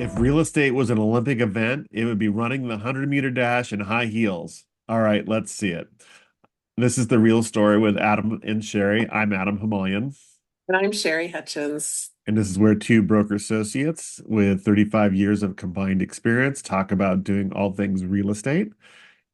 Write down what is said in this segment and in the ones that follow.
If real estate was an Olympic event, it would be running the 100-meter dash in high heels. All right, let's see it. This is the real story with Adam and Sherry. I'm Adam Hamalian, And I'm Sherry Hutchens. and this is where two broker associates with 35 years of combined experience talk about doing all things real estate.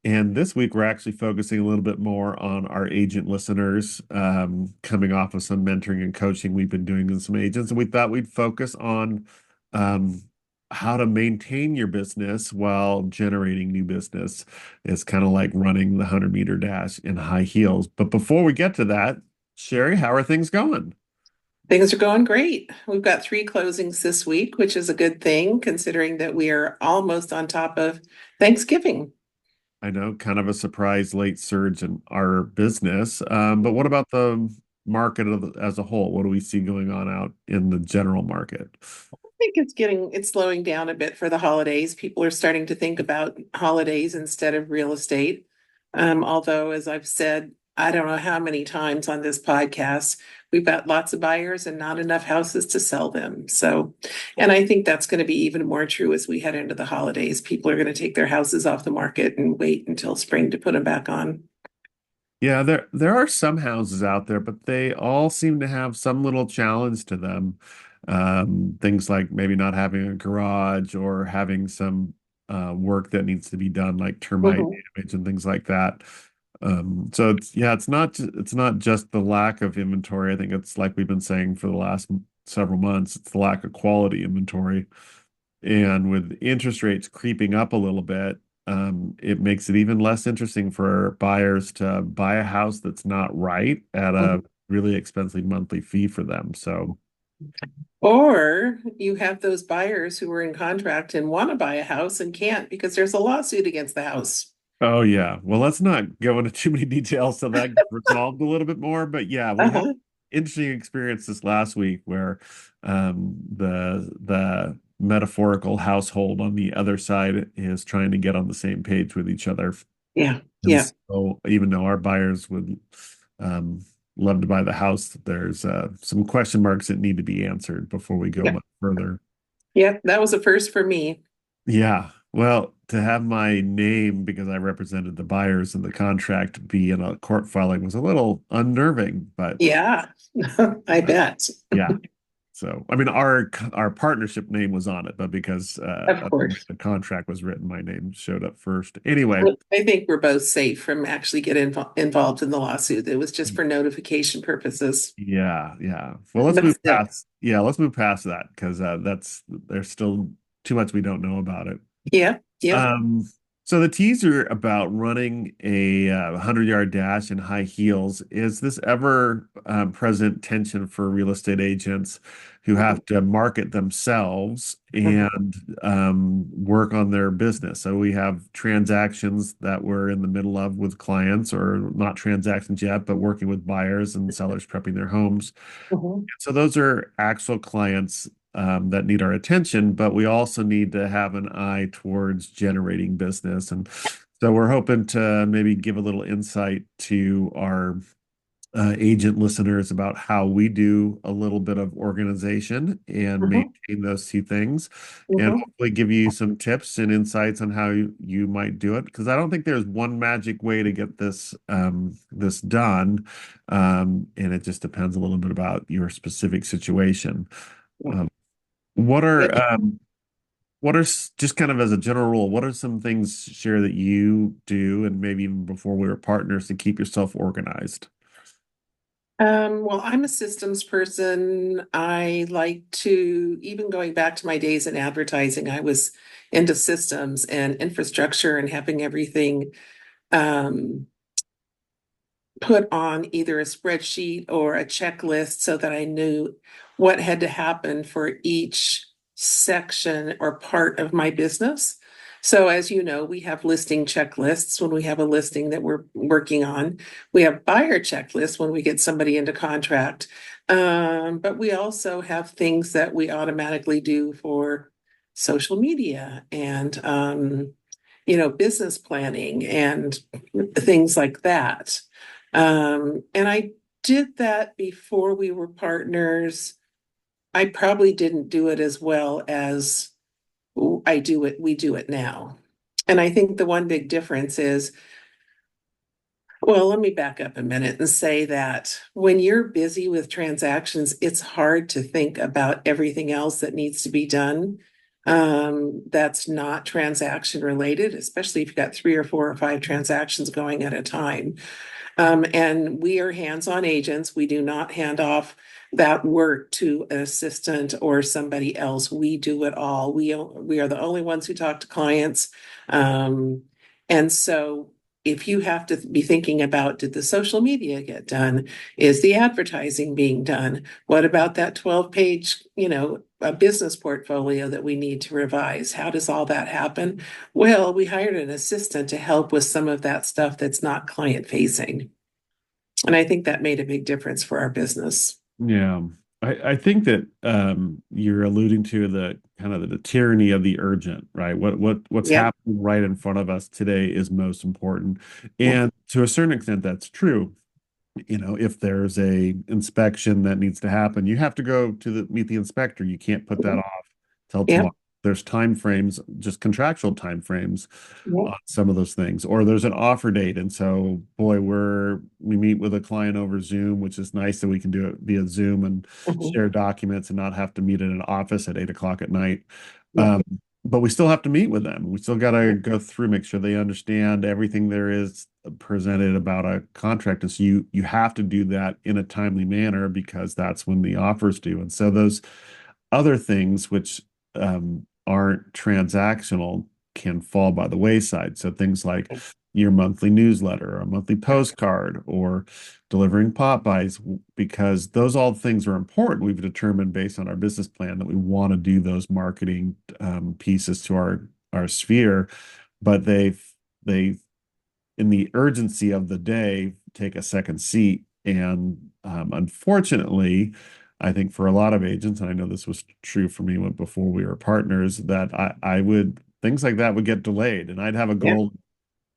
And this week, we're actually focusing a little bit more on our agent listeners, coming off of some mentoring and coaching we've been doing with some agents. And we thought we'd focus on um, how to maintain your business while generating new business. It's kind of like running the 100-meter dash in high heels. But before we get to that, Sherry, how are things going? Things are going great. We've got three closings this week, which is a good thing considering that we are almost on top of Thanksgiving. I know, kind of a surprise late surge in our business. But what about the market as a whole? What do we see going on out in the general market? I think it's slowing down a bit for the holidays. People are starting to think about holidays instead of real estate. Although, as I've said, I don't know how many times on this podcast, we've got lots of buyers and not enough houses to sell them. So, and I think that's going to be even more true as we head into the holidays. People are going to take their houses off the market and wait until spring to put them back on. Yeah, there are some houses out there, but they all seem to have some little challenge to them. Things like maybe not having a garage or having some work that needs to be done, like termite Mhm. damage and things like that. So it's not just the lack of inventory. I think it's like we've been saying for the last several months, it's the lack of quality inventory. And with interest rates creeping up a little bit, it makes it even less interesting for buyers to buy a house that's not right at Mhm. a really expensive monthly fee for them. So, Or you have those buyers who are in contract and want to buy a house and can't because there's a lawsuit against the house. oh yeah. Well, let's not go into too many details so that gets resolved a little bit more. But yeah, we had Uh-huh. interesting experience this last week where the metaphorical household on the other side is trying to get on the same page with each other. Yeah. And Yeah. so even though our buyers would um, love to buy the house, there's some question marks that need to be answered before we go Yeah. much further. Yeah. That was a first for me. Yeah. Well, to have my name, because I represented the buyers in the contract, be in a court filing was a little unnerving, but Yeah. I bet. yeah. So, I mean, our partnership name was on it, but because Of of the way course. the contract was written, my name showed up first. Anyway, I think we're both safe from actually getting involved in the lawsuit. It was just for notification purposes. yeah, yeah. Well, But still, let's move past that because that's there's still too much we don't know about it. yeah, yeah. Um, so the teaser about running a 100-yard dash in high heels is this ever present tension for real estate agents who Mhm, have to market themselves mhm, and work on their business. So we have transactions that we're in the middle of with clients, or not transactions yet, but working with buyers and sellers prepping their homes. mhm. So those are actual clients that need our attention, but we also need to have an eye towards generating business. And so we're hoping to maybe give a little insight to our agent listeners about how we do a little bit of organization and Mhm, maintain those two things, and mhm. hopefully give you some tips and insights on how you might do it. Because I don't think there's one magic way to get this done, and it just depends a little bit about your specific situation. Um, what Yeah. are just kind of as a general rule, what are some things, Share, that you do, and maybe even before we were partners, to keep yourself organized? Well, I'm a systems person. I like to, even going back to my days in advertising, I was into systems and infrastructure and having everything um, put on either a spreadsheet or a checklist so that I knew what had to happen for each section or part of my business. So, as you know, we have listing checklists when we have a listing that we're working on. We have buyer checklists when we get somebody into contract. But we also have things that we automatically do for social media and, business planning and things like that. And I did that before we were partners. I probably didn't do it as well as we do it now. And I think the one big difference is, well, let me back up a minute and say that when you're busy with transactions, it's hard to think about everything else that needs to be done. That's not transaction related, especially if you've got three or four or five transactions going at a time. And we are hands-on agents. We do not hand off that work to an assistant or somebody else. We do it all. We are the only ones who talk to clients. And so if you have to be thinking about, did the social media get done? Is the advertising being done? What about that 12-page, a business portfolio that we need to revise? How does all that happen? Well, we hired an assistant to help with some of that stuff that's not client facing. And I think that made a big difference for our business. Yeah. I think that you're alluding to the kind of the tyranny of the urgent, right? What's Yep. happening right in front of us today is most important. Yep. And to a certain extent, that's true. If there's a inspection that needs to happen, you have to go to meet the inspector. You can't put that off till tomorrow. Yep. There's time frames, just contractual time frames Yep. on some of those things, or there's an offer date. And so, boy, we meet with a client over Zoom, which is nice that we can do it via Zoom and Mhm. share documents and not have to meet in an office at 8 o'clock at night. Yep. Um, but we still have to meet with them. We still got to go through, make sure they understand everything there is presented about a contract. And so you have to do that in a timely manner because that's when the offers due. And so those other things which aren't transactional can fall by the wayside. So things like your monthly newsletter, or a monthly postcard, or delivering pop buys, because those all things are important. We've determined based on our business plan that we want to do those marketing pieces to our sphere, but they in the urgency of the day take a second seat. And unfortunately, I think for a lot of agents, and I know this was true for me before we were partners, that I would things like that would get delayed, and I'd have a Yep. goal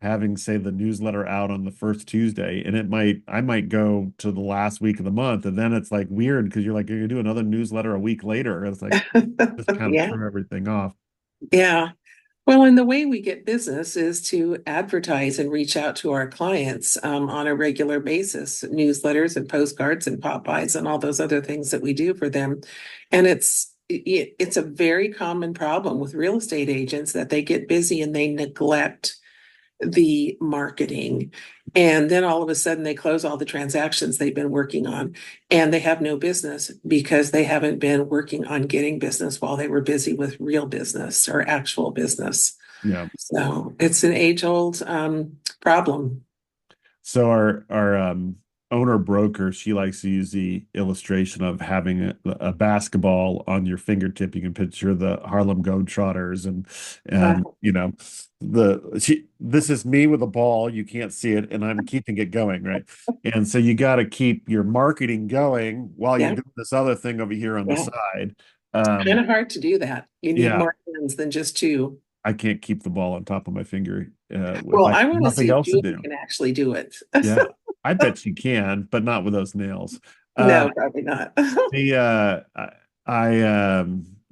having, say, the newsletter out on the first Tuesday, and I might go to the last week of the month, and then it's like weird because you're like you're gonna do another newsletter a week later. It's like just kind of Yeah. throw everything off. Yeah. Well, and the way we get business is to advertise and reach out to our clients on a regular basis, newsletters and postcards and pop-bys and all those other things that we do for them. And it's a very common problem with real estate agents that they get busy and they neglect the marketing. And then all of a sudden they close all the transactions they've been working on and they have no business because they haven't been working on getting business while they were busy with real business or actual business. Yeah. So it's an age-old problem. So our owner broker, she likes to use the illustration of having a basketball on your fingertip. You can picture the Harlem Globetrotters Uh, and this is me with a ball. You can't see it, and I'm keeping it going, right? And so you got to keep your marketing going while you're yeah, doing this other thing over here on the yeah. side. Kind Um, of hard to do that. You need yeah, more hands than just two. I can't keep the ball on top of my finger if Well, I have I want to nothing see if else to Julie do. can actually do it. Yeah, I bet you can, but not with those nails. No, Um, probably not. the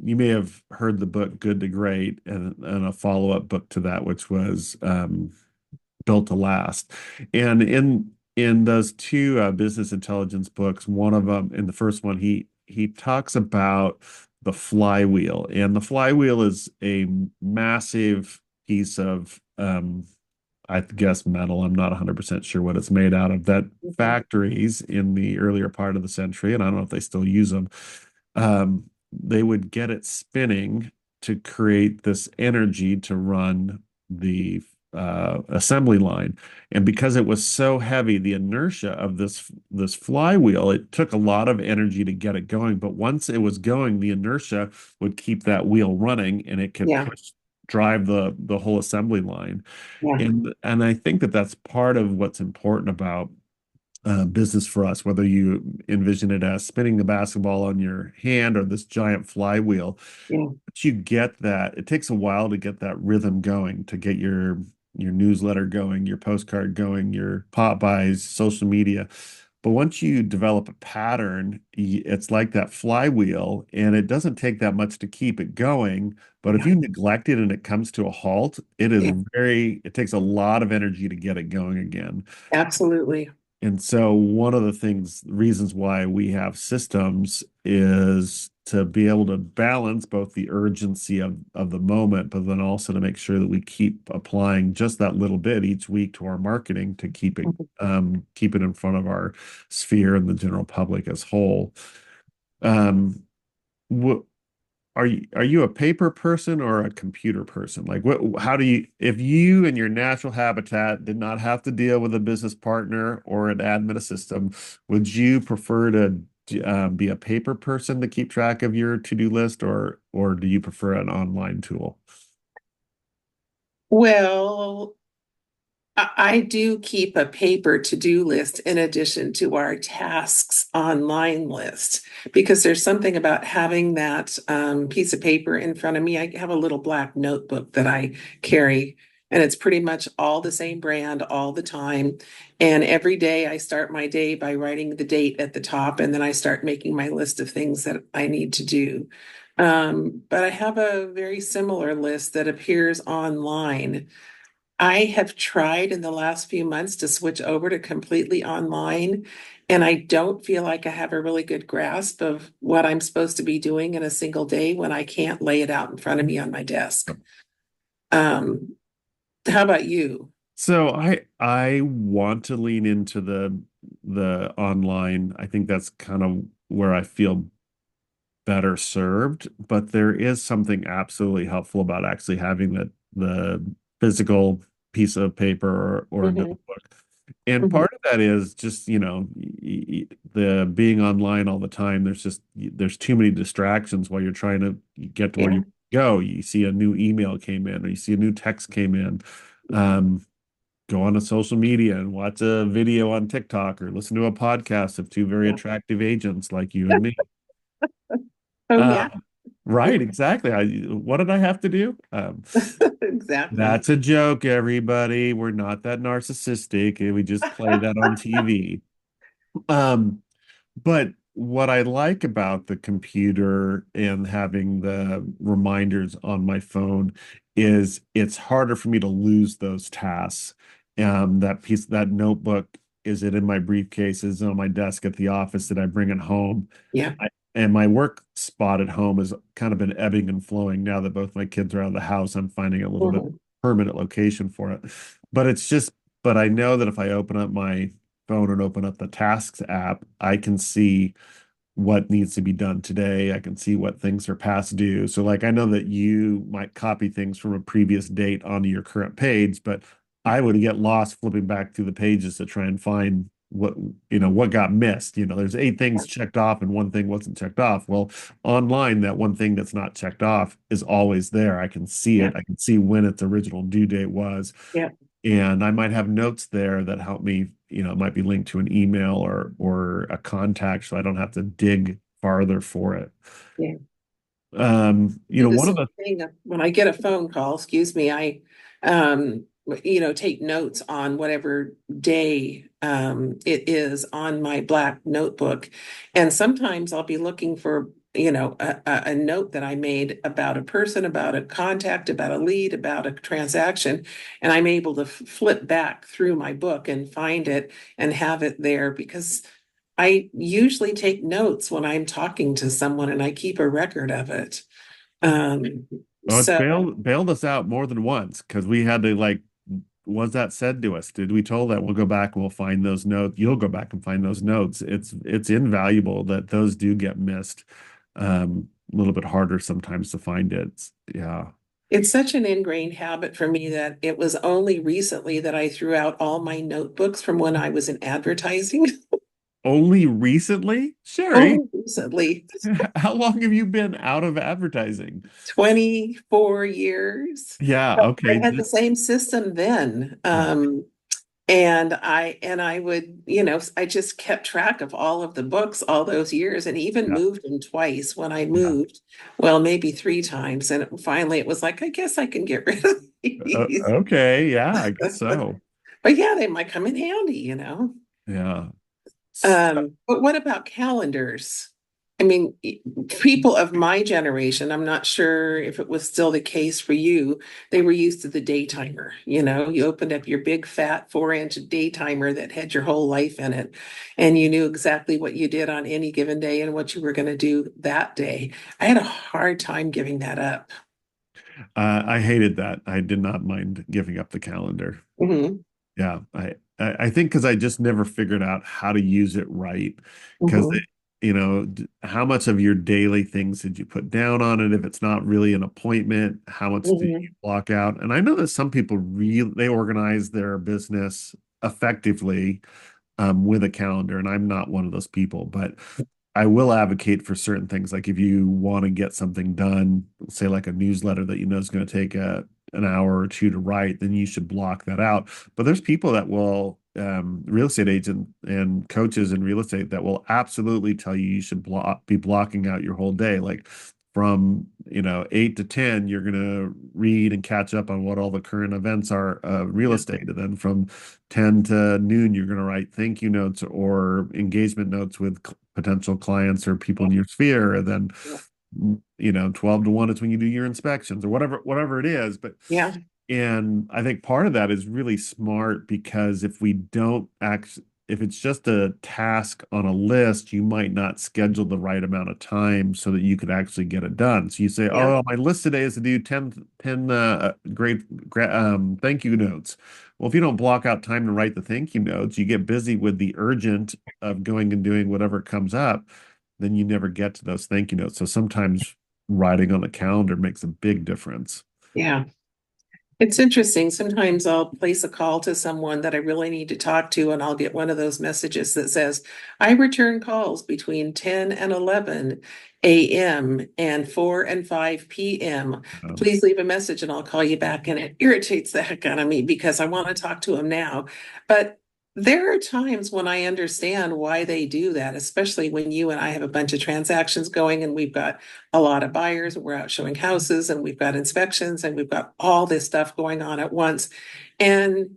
you may have heard the book Good to Great and a follow-up book to that, which was Built to Last. And in those two business intelligence books, one of them, in the first one, he talks about the flywheel, and the flywheel is a massive piece of I guess metal. I'm not 100% sure what it's made out of. That Mhm. factories in the earlier part of the century, and I don't know if they still use them, they would get it spinning to create this energy to run the assembly line. And because it was so heavy, the inertia of this flywheel, it took a lot of energy to get it going. But once it was going, the inertia would keep that wheel running, and it could Yeah, push drive the whole assembly line. yeah, And I think that that's part of what's important about business for us, whether you envision it as spinning the basketball on your hand or this giant flywheel. yeah, But you get that. It takes a while to get that rhythm going, to get your newsletter going, your postcard going, your pop buys, social media. But once you develop a pattern, it's like that flywheel, and it doesn't take that much to keep it going. But if Yeah, you neglect it and it comes to a halt, yeah, it takes a lot of energy to get it going again. absolutely. And so one of the reasons why we have systems is to be able to balance both the urgency of the moment, but then also to make sure that we keep applying just that little bit each week to our marketing to keep it in front of our sphere and the general public as whole. Um, what are you a paper person or a computer person? Like how do you if you in your natural habitat did not have to deal with a business partner or an admin system, would you prefer to be a paper person to keep track of your to-do list or do you prefer an online tool? Well, I do keep a paper to-do list in addition to our tasks online list because there's something about having that piece of paper in front of me. I have a little black notebook that I carry, and it's pretty much all the same brand all the time. And every day I start my day by writing the date at the top, and then I start making my list of things that I need to do. But I have a very similar list that appears online. I have tried in the last few months to switch over to completely online, and I don't feel like I have a really good grasp of what I'm supposed to be doing in a single day when I can't lay it out in front of me on my desk. Um, how about you? So I want to lean into the online. I think that's kind of where I feel better served, but there is something absolutely helpful about actually having the physical piece of paper or Mhm, notebook. And mhm. part of that is just, the being online all the time, there's too many distractions while you're trying to get to where Yeah, you go. You see a new email came in or you see a new text came in. Um, Go on to social media and watch a video on TikTok or listen to a podcast of two very yeah. attractive agents like you and me. Oh, Uh, yeah, right, exactly. What did I have to do? exactly. That's a joke, everybody. We're not that narcissistic. We just play that on TV. Um, but what I like about the computer and having the reminders on my phone is it's harder for me to lose those tasks. That notebook, is it in my briefcase? Is it on my desk at the office? Did I bring it home? Yeah. And my work spot at home has kind of been ebbing and flowing now that both my kids are out of the house. I'm finding a little bit Mhm. permanent location for it. But but I know that if I open up my phone and open up the tasks app, I can see what needs to be done today. I can see what things are past due. So, like, I know that you might copy things from a previous date onto your current page, but I would get lost flipping back through the pages to try and find what got missed. There's eight things checked off and one thing wasn't checked off. Well, online, that one thing that's not checked off is always there. I can see Yeah, it. I can see when its original due date was. yeah, And I might have notes there that help me, it might be linked to an email or a contact, so I don't have to dig farther for it. yeah. Do the One of same the thing when I get a phone call, excuse me, I take notes on whatever day it is on my black notebook. And sometimes I'll be looking for, a note that I made about a person, about a contact, about a lead, about a transaction, and I'm able to flip back through my book and find it and have it there because I usually take notes when I'm talking to someone and I keep a record of it. Um, Oh, it's so bailed us out more than once because we had to like, was that said to us? Did we told that we'll go back and we'll find those notes? You'll go back and find those notes. It's invaluable that those do get missed. A little bit harder sometimes to find it. Yeah. it's such an ingrained habit for me that it was only recently that I threw out all my notebooks from when I was in advertising. Only recently, Sherry. Only recently, How long have you been out of advertising? 24 years. Yeah, But okay. I had the same system then. Yeah, And I would, I just kept track of all of the books all those years and even yeah, moved them twice when I yeah. moved. Well, maybe three times. And finally it was like, I guess I can get rid of these. Okay, yeah, I guess so. But yeah, they might come in handy. Yeah. But what about calendars? I mean, people of my generation, I'm not sure if it was still the case for you. They were used to the day timer. You opened up your big fat 4-inch day timer that had your whole life in it, and you knew exactly what you did on any given day and what you were going to do that day. I had a hard time giving that up. I hated that. I did not mind giving up the calendar. Hmm. Yeah, I think because I just never figured out how to use it right. Because Hmm. how much of your daily things did you put down on it? If it's not really an appointment, how much do you Hmm. block out? And I know that some people really they organize their business effectively with a calendar, and I'm not one of those people, but I will advocate for certain things. Like if you want to get something done, say like a newsletter that you know is going to take an hour or two to write, then you should block that out. But there's people that will, real estate agents and coaches in real estate that will absolutely tell you you should be blocking out your whole day. Like from 8 to 10 you're going to read and catch up on what all the current events are of real Yeah. estate, and then from 10 to noon you're going to write thank you notes or engagement notes with potential clients or people in your sphere, and then Yeah. 12 to 1 is when you do your inspections or whatever it is. But Yeah. and I think part of that is really smart, because if we don't act, if it's just a task on a list, you might not schedule the right amount of time so that you could actually get it done. So you say, Yeah. oh, my list today is to do 10 great thank you notes. Well, if you don't block out time to write the thank you notes, you get busy with the urgent of going and doing whatever comes up, then you never get to those thank you notes. So sometimes writing on the calendar makes a big difference. Yeah. It's interesting. Sometimes I'll place a call to someone that I really need to talk to, and I'll get one of those messages that says, I return calls between 10 and 11 a.m. and 4 and 5 p.m. Um, Please leave a message and I'll call you back. And it irritates the heck out of me because I want to talk to them now. But there are times when I understand why they do that, especially when you and I have a bunch of transactions going and we've got a lot of buyers and we're out showing houses and we've got inspections and we've got all this stuff going on at once. And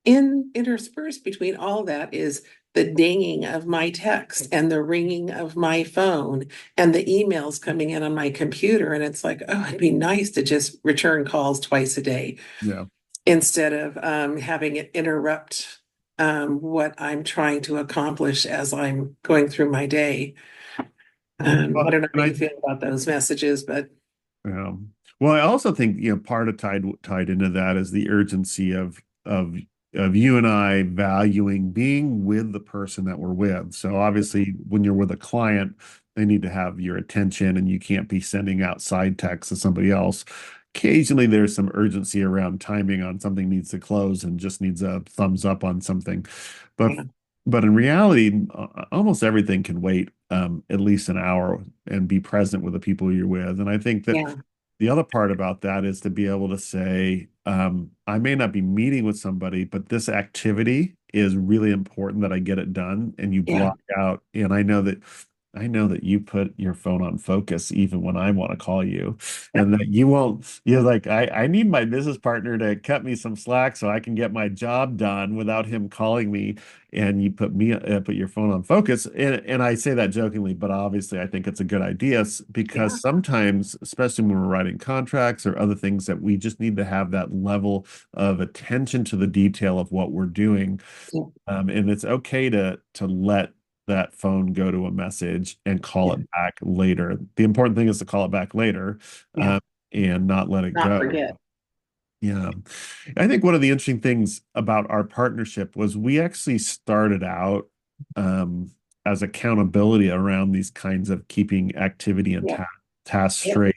interspersed between all that is the dinging of my text and the ringing of my phone and the emails coming in on my computer. And it's like, oh, it'd be nice to just return calls twice a day yeah. instead of having it interrupt what I'm trying to accomplish as I'm going through my day. I Well, don't know and how I you feel about those messages, but well, I also think part of tied into that is the urgency of you and I valuing being with the person that we're with. So obviously, when you're with a client, they need to have your attention, and you can't be sending out side texts to somebody else. Occasionally, there's some urgency around timing on something needs to close and just needs a thumbs up on something, but yeah, in reality, almost everything can wait at least an hour and be present with the people you're with. And I think that yeah, the other part about that is to be able to say, I may not be meeting with somebody, but this activity is really important that I get it done, and you yeah, block out. And I know that you put your phone on focus even when I want to call you, and that you won't, you're like, I need my business partner to cut me some slack so I can get my job done without him calling me. And you put your phone on focus. And I say that jokingly, but obviously I think it's a good idea, yeah, because sometimes, especially when we're writing contracts or other things, that we just need to have that level of attention to the detail of what we're doing. yeah, And it's okay to let that phone go to a message and call yeah, it back later. The important thing is to call it back later, yeah. and not let it Not go. forget. Yeah. I think one of the interesting things about our partnership was we actually started out um, as accountability around these kinds of keeping activity and Yeah, tasks yeah. straight.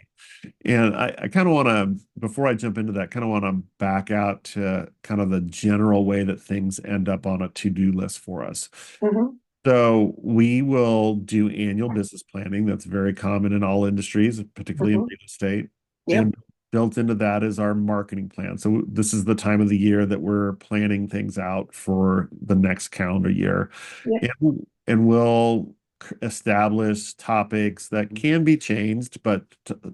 And I kind of want to, before I jump into that, kind of want to back out to kind of the general way that things end up on a to-do list for us. Hmm. So we will do annual business planning. That's very common in all industries, particularly in Hmm. real estate. Yep. And built into that is our marketing plan. So this is the time of the year that we're planning things out for the next calendar year. Yep. And we'll establish topics that can be changed, but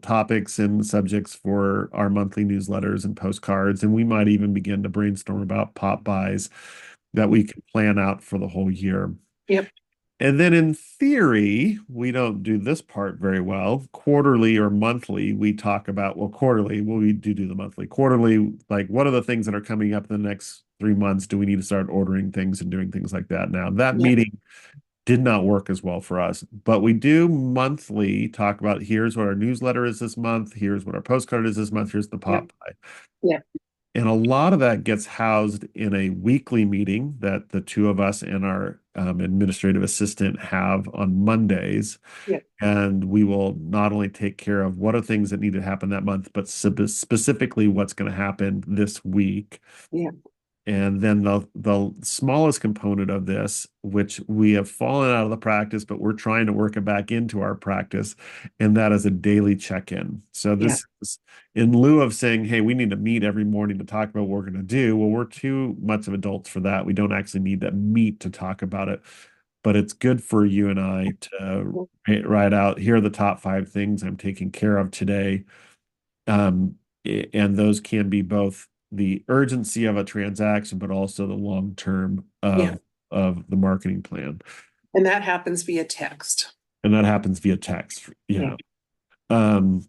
topics and subjects for our monthly newsletters and postcards. And we might even begin to brainstorm about pop buys that we can plan out for the whole year. Yep. And then in theory, we don't do this part very well. Quarterly or monthly, we talk about, well, quarterly, well, we do the monthly. Quarterly, like what are the things that are coming up in the next 3 months? Do we need to start ordering things and doing things like that? Now, that Yeah, meeting did not work as well for us, but we do monthly talk about here's what our newsletter is this month, here's what our postcard is this month, here's the yeah, pop pie. yeah, And a lot of that gets housed in a weekly meeting that the two of us and our administrative assistant have on Mondays. yeah, And we will not only take care of what are things that need to happen that month, but specifically what's going to happen this week. yeah, And then the smallest component of this, which we have fallen out of the practice, but we're trying to work it back into our practice, and that is a daily check-in. So yeah, this is in lieu of saying, hey, we need to meet every morning to talk about what we're going to do. Well, we're too much of adults for that. We don't actually need to meet to talk about it. But it's good for you and I to write out, here are the top 5 things I'm taking care of today. Um, and those can be both the urgency of a transaction, but also the long term yeah. of the marketing plan. And that happens via text. And that happens via text. Yeah, Yeah. Um,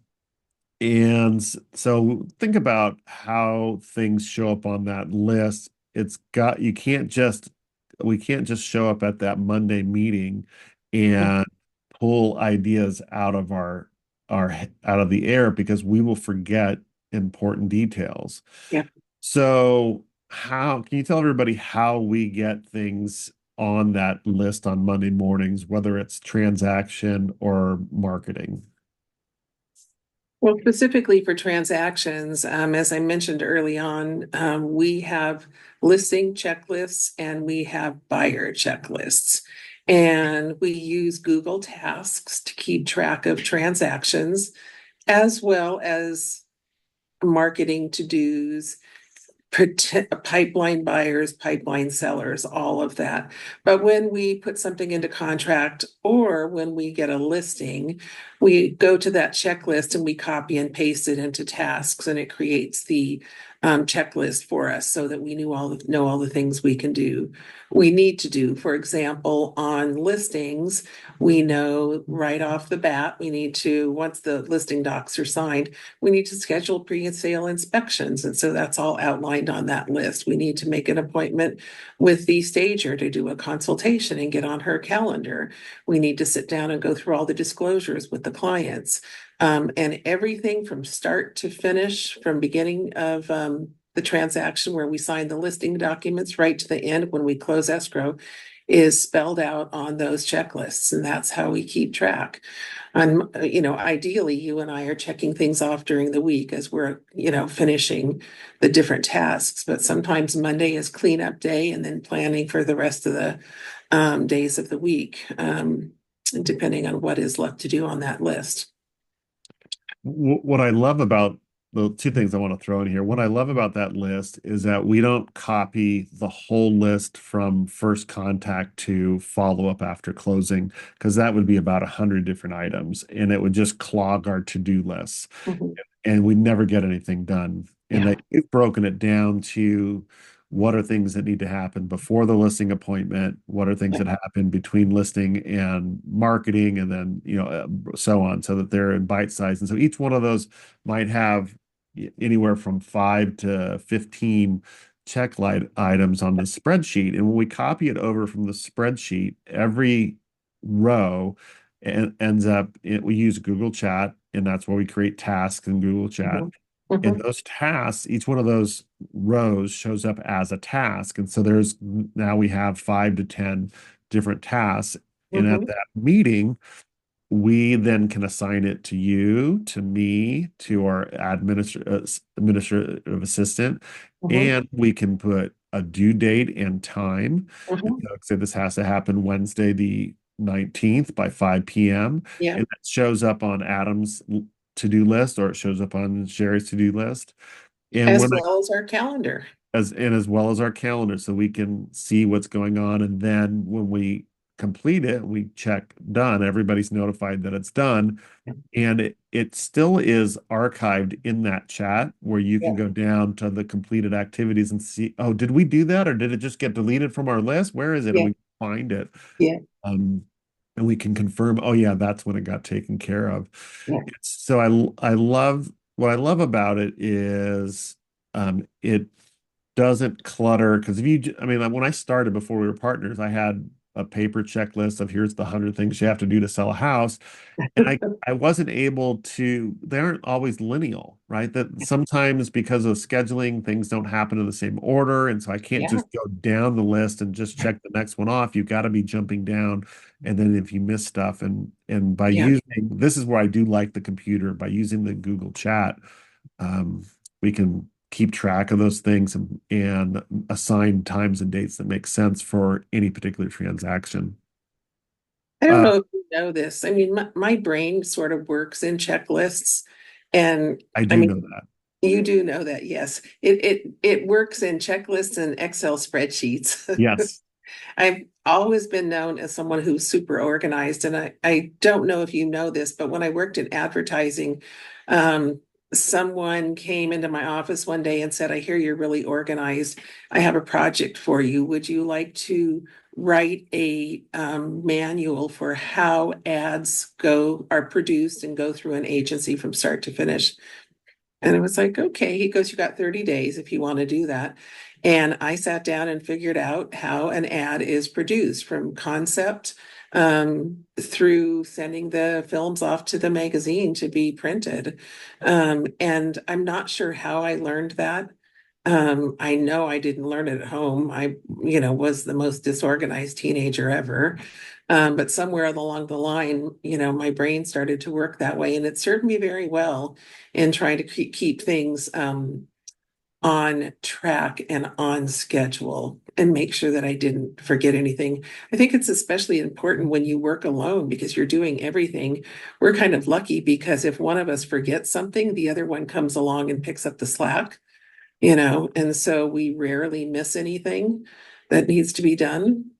and so think about how things show up on that list. You can't just, we can't just show up at that Monday meeting yeah, and pull ideas our out of the air because we will forget important details. yeah. So how can you tell everybody how we get things on that list on Monday mornings, whether it's transaction or marketing? Well, specifically for transactions, as I mentioned early on, we have listing checklists and we have buyer checklists. And we use Google Tasks to keep track of transactions as well as marketing to-dos, pipeline buyers, pipeline sellers, all of that. But when we put something into contract or when we get a listing, we go to that checklist and we copy and paste it into tasks, and it creates the checklist for us so that we know all the things we need to do. For example, on listings, we know right off the bat we need to, once the listing docs are signed, we need to schedule pre-sale inspections. And so that's all outlined on that list. We need to make an appointment with the stager to do a consultation and get on her calendar. We need to sit down and go through all the disclosures with the clients. And everything from start to finish, from beginning of the transaction where we sign the listing documents right to the end when we close escrow is spelled out on those checklists. And that's how we keep track. And, ideally, you and I are checking things off during the week as we're, finishing the different tasks. But sometimes Monday is cleanup day and then planning for the rest of the days of the week, depending on what is left to do on that list. What I love about the 2 things I want to throw in here, what I love about that list is that we don't copy the whole list from first contact to follow up after closing, because that would be about 100 different items and it would just clog our to-do lists Mhm. and we'd never get anything done. And Yeah, that you've broken it down to what are things that need to happen before the listing appointment, what are things yeah, that happen between listing and marketing, and then so on, so that they're in bite size. And so each one of those might have anywhere from 5 to 15 check light items on the spreadsheet. And when we copy it over from the spreadsheet, every row ends up, we use Google Chat, and that's where we create tasks in Google Chat. mhm, And mhm, those tasks, each one of those rows shows up as a task. And so now we have 5 to 10 different tasks. And at mhm, that meeting, we then can assign it to you, to me, to our administrative assistant, mhm, and we can put a due date and time. And mhm. so say this has to happen Wednesday, the 19th by 5 p.m. Yeah, And that shows up on Adam's to-do list, or it shows up on Sherry's to-do list. And as when well as our calendar. as well as our calendar, so we can see what's going on. And then when we complete it, we check done. Everybody's notified that it's done. And it still is archived in that chat where you can Yeah, go down to the completed activities and see, oh, did we do that or did it just get deleted from our list? Where is it? And yeah, we find it. Yeah. Um, and we can confirm, oh yeah, that's when it got taken care of. Yeah. So I love what I love about it is it doesn't clutter because if you I mean like when I started before we were partners, I had a paper checklist of here's the 100 things you have to do to sell a house. And I wasn't able to, they aren't always lineal, right? That sometimes because of scheduling, things don't happen in the same order. And so I can't Yeah. just go down the list and just check the next one off. You've got to be jumping down. And then if you miss stuff and by Yeah. using, this is where I do like the computer, by using the Google Chat, um, we can keep track of those things and assign times and dates that make sense for any particular transaction. I don't Uh, know if you know this. I mean, my brain sort of works in checklists. And I I do mean, know that. you do know that, yes. It works in checklists and Excel spreadsheets. Yes. I've always been known as someone who's super organized. And I don't know if you know this, but when I worked in advertising, um, someone came into my office one day and said, I hear you're really organized. I have a project for you. Would you like to write a manual for how ads are produced and go through an agency from start to finish? And it was like, okay. He goes, you got 30 days if you want to do that. And I sat down and figured out how an ad is produced from concept through sending the films off to the magazine to be printed. And I'm not sure how I learned that. I know I didn't learn it at home. Was the most disorganized teenager ever. But somewhere along the line, my brain started to work that way, and it served me very well in trying to keep things on track and on schedule and make sure that I didn't forget anything. I think it's especially important when you work alone because you're doing everything. We're kind of lucky because if one of us forgets something, the other one comes along and picks up the slack, and so we rarely miss anything that needs to be done.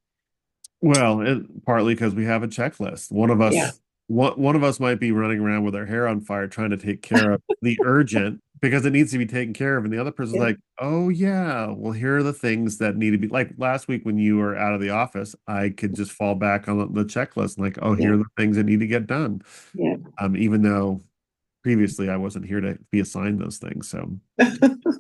Well, partly because we have a checklist. Yeah, One of us might be running around with our hair on fire trying to take care of the urgent because it needs to be taken care of, and the other person's yeah, like, "Oh yeah, well here are the things that need to be." Like last week when you were out of the office, I could just fall back on the checklist and like, "Oh, yeah, here are the things that need to get done." yeah. Even though previously I wasn't here to be assigned those things. So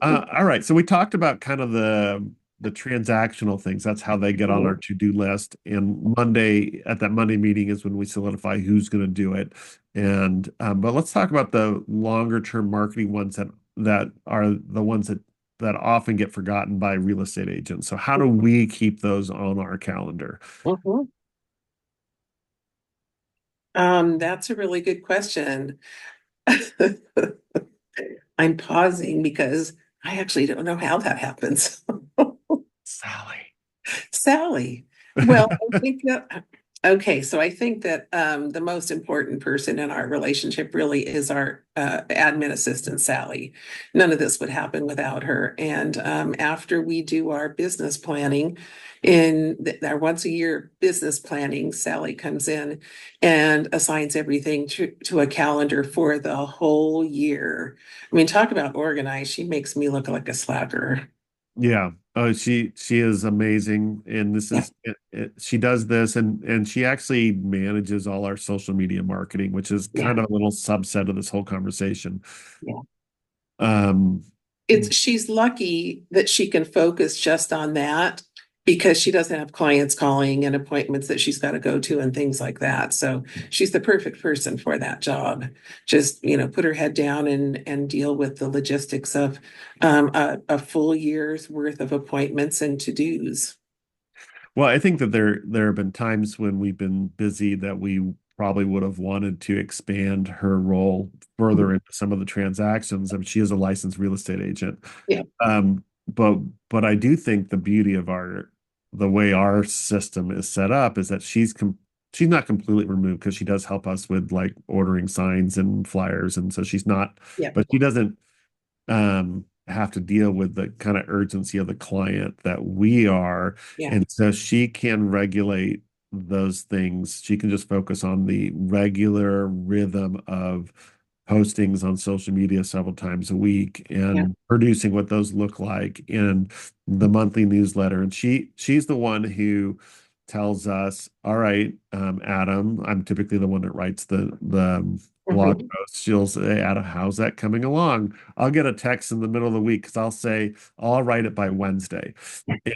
all right. So we talked about kind of the transactional things. That's how they get on our to-do list. And Monday at that Monday meeting is when we solidify who's going to do it. And but let's talk about the longer term marketing ones that are the ones that often get forgotten by real estate agents. So how do we keep those on our calendar? Mhm. That's a really good question. I'm pausing because I actually don't know how that happens. Sally. Sally. Well, I think that, okay, so I think that the most important person in our relationship really is our admin assistant, Sally. None of this would happen without her. And after we do our business planning, our once a year business planning, Sally comes in and assigns everything to a calendar for the whole year. I mean, talk about organized. She makes me look like a slacker. Yeah. Oh, she is amazing, and this Yeah, is she does this, and she actually manages all our social media marketing, which is yeah, kind of a little subset of this whole conversation. yeah. Um, She's lucky that she can focus just on that because she doesn't have clients calling and appointments that she's got to go to and things like that. So she's the perfect person for that job. Just, put her head down and deal with the logistics of a full year's worth of appointments and to-dos. well, I think that there have been times when we've been busy that we probably would have wanted to expand her role further into some of the transactions. I mean, she is a licensed real estate agent. Yeah, Um, but but I do think the beauty of the way our system is set up is that she's not completely removed because she does help us with like ordering signs and flyers, and so she's not, yeah, but she doesn't have to deal with the kind of urgency of the client that we are. yeah, And so she can regulate those things. She can just focus on the regular rhythm of postings on social media several times a week yeah, and producing what those look like in the monthly newsletter. And she's the one who tells us, all right, Adam, I'm typically the one that writes the blog Mhm. post. She'll say, Adam, how's that coming along? I'll get a text in the middle of the week because I'll say, I'll write it by Wednesday.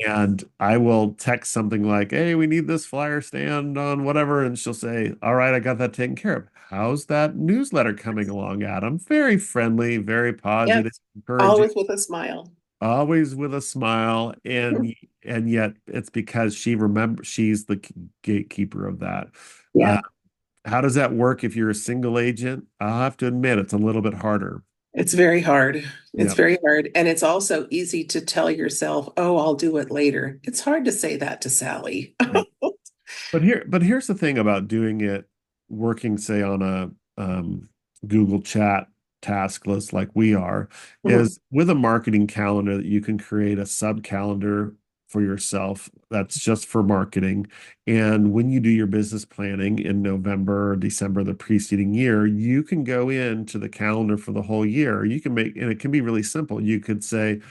And I will text something like, hey, we need this flyer stand on whatever. And she'll say, all right, I got that taken care of. How's that newsletter coming along, Adam? Very friendly, very positive, Yes, encouraging, always with a smile. always with a smile. And yet it's because she's the gatekeeper of that. Uh, Yeah, how does that work if you're a single agent? I'll have to admit it's a little bit harder. it's very hard. It's Yeah. very hard. And it's also easy to tell yourself, oh, I'll do it later. It's hard to say that to Sally. But here's the thing about doing it, working, say, on a Google Chat task list like we are, Mhm. is with a marketing calendar that you can create a sub calendar for yourself that's just for marketing. And when you do your business planning in November or December the preceding year, you can go into the calendar for the whole year. You can make, and it can be really simple. You could say,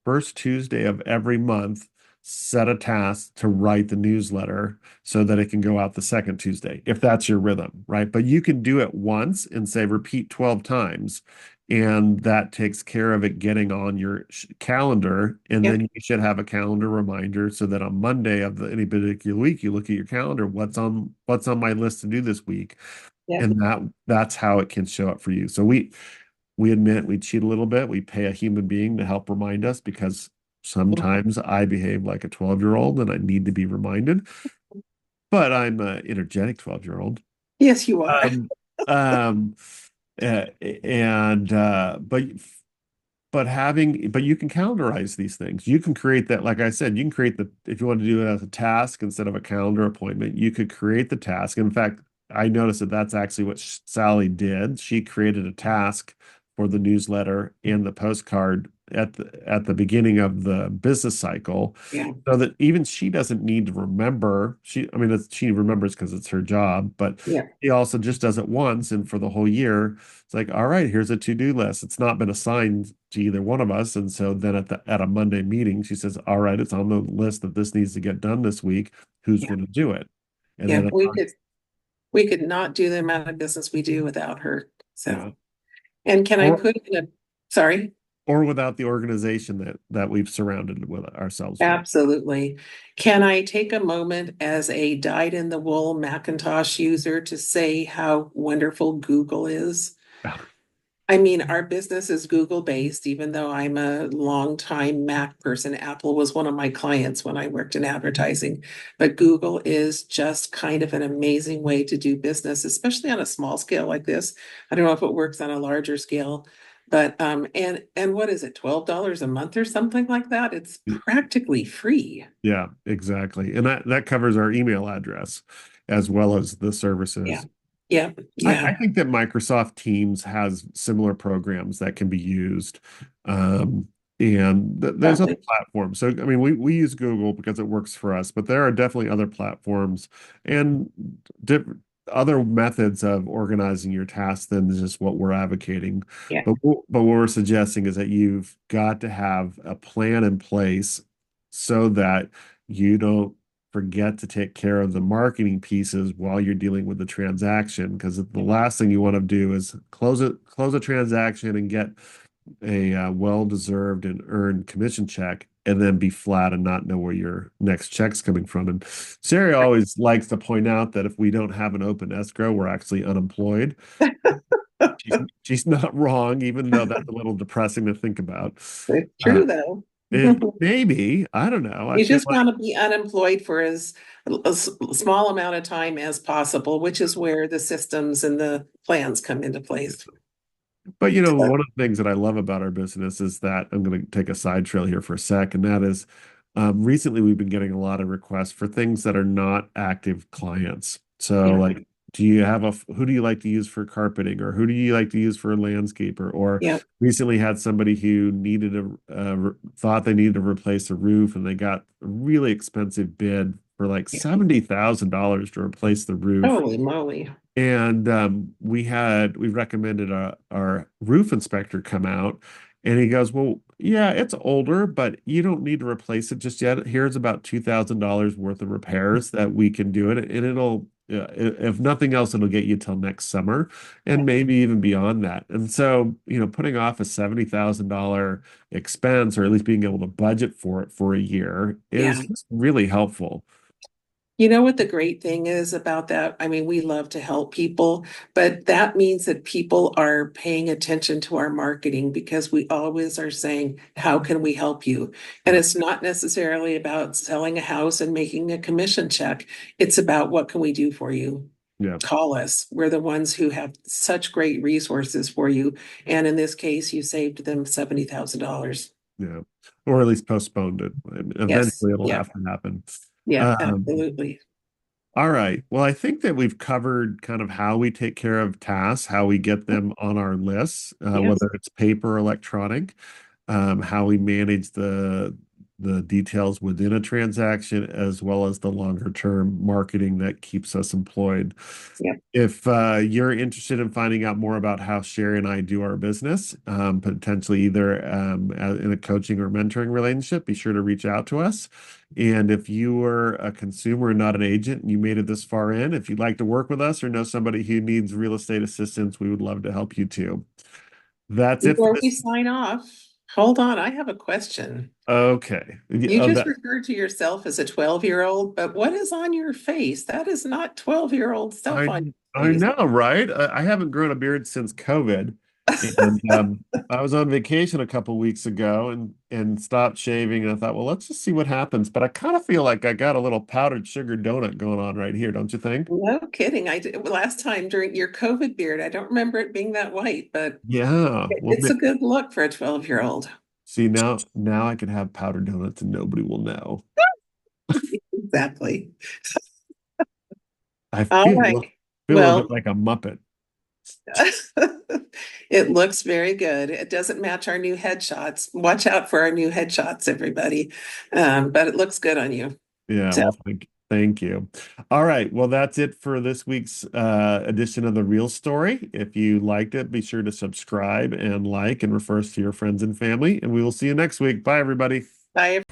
first Tuesday of every month, set a task to write the newsletter so that it can go out the second Tuesday, if that's your rhythm, right? But you can do it once and say repeat 12 times. And that takes care of it getting on your calendar. And Yeah, then you should have a calendar reminder so that on Monday of any particular week, you look at your calendar, what's on my list to do this week. yeah. And that's how it can show up for you. So we admit we cheat a little bit. We pay a human being to help remind us because sometimes I behave like a 12-year-old and I need to be reminded, but I'm an energetic 12-year-old. Yes, you are. Um, um, and but you can calendarize these things. You can create that, like I said, you can create the, if you want to do it as a task instead of a calendar appointment, you could create the task. In fact, I noticed that that's actually what Sally did. She created a task for the newsletter and the postcard at the beginning of the business cycle, Yeah, so that even she doesn't need to remember. I mean, she remembers because it's her job, but yeah, she also just does it once, and for the whole year, it's like, all right, here's a to-do list. It's not been assigned to either one of us. And so then at a Monday meeting, she says, all right, it's on the list that this needs to get done this week. Who's yeah, going to do it? And yeah. then, We could not do the amount of business we do without her. So, yeah, and can I or put in a, sorry? or without the organization that we've surrounded with ourselves with. Absolutely. Can I take a moment as a dyed-in-the-wool Macintosh user to say how wonderful Google is? I mean, our business is Google based, even though I'm a longtime Mac person. Apple was one of my clients when I worked in advertising. But Google is just kind of an amazing way to do business, especially on a small scale like this. I don't know if it works on a larger scale, but and what is it, $12 a month or something like that? It's practically free. Yeah, exactly. And that covers our email address as well as the Yeah. services. Yeah. I Yeah. think that Microsoft Teams has similar programs that can be used. Um, and there's other Probably. platforms. So, I mean, we use Google because it works for us, but there are definitely other platforms and different other methods of organizing your tasks than just what we're advocating. Yeah. But what we're suggesting is that you've got to have a plan in place so that you don't forget to take care of the marketing pieces while you're dealing with the transaction. Because the last thing you want to do is close a transaction and get a well-deserved and earned commission check, and then be flat and not know where your next check's coming from. And Sherry always likes to point out that if we don't have an open escrow, we're actually unemployed. She's not wrong, even though that's a little depressing to think about. It's Uh, true though. it maybe, I don't know. I You feel just like, want to be unemployed for as small amount of time as possible, which is where the systems and the plans come into place. but So, one of the things that I love about our business is that I'm going to take a side trail here for a sec, and that is recently we've been getting a lot of requests for things that are not active clients. So, yeah, like, do you have who do you like to use for carpeting, or who do you like to use for a landscaper? Or yeah, recently had somebody who needed thought they needed to replace a roof, and they got a really expensive bid for like yeah. $70,000 to replace the roof. Holy moly. And we recommended our roof inspector come out, And he goes, well, yeah, it's older, but you don't need to replace it just yet. Here's about $2,000 worth of repairs that we can do it. And it'll, if nothing else, it'll get you till next summer Yeah. and maybe even beyond that. And so, putting off a $70,000 expense or at least being able to budget for it for a year is Yeah. just really helpful. You know what the great thing is about that? I mean, we love to help people, but that means that people are paying attention to our marketing because we always are saying, how can we help you? And Yeah. it's not necessarily about selling a house and making a commission check. It's about what can we do for you? Yeah. Call us. We're the ones who have such great resources for you. And in this case, you saved them $70,000. Yeah. Or at least postponed it. Yes. Eventually it'll Yeah. have to happen. Yeah. Um, Absolutely. all right. Well, I think that we've covered kind of how we take care of tasks, how we get them on our lists, Yes. whether it's paper or electronic, how we manage the details within a transaction, as well as the longer term marketing that keeps us employed. Yep. If you're interested in finding out more about how Sherry and I do our business, potentially either in a coaching or mentoring relationship, be sure to reach out to us. And if you are a consumer and not an agent, and you made it this far in, if you'd like to work with us or know somebody who needs real estate assistance, we would love to help you too. That's it for Before we this. sign off, hold on, I have a question. Okay. You just referred to yourself as a 12-year-old, but what is on your face? That is not 12-year-old stuff I on your I face. know, right? I haven't grown a beard since COVID, and I was on vacation a couple weeks ago and stopped shaving, and I thought, well, let's just see what happens. But I kind of feel like I got a little powdered sugar donut going on right here, don't you think? No kidding. I did last time during your COVID beard. I don't remember it being that white, but Yeah. Well, it's a good look for a 12-year-old. see now I can have powdered donuts and nobody will know. Exactly. I All right. feel a little bit Well, like a Muppet. it looks very good. It doesn't match our new headshots. Watch out for our new headshots, everybody. But it looks good on you. Yeah, So well, thank you. All right, well, that's it for this week's edition of The Real Story. If you liked it, be sure to subscribe and like and refer us to your friends and family, and we will see you next week. Bye, everybody. bye.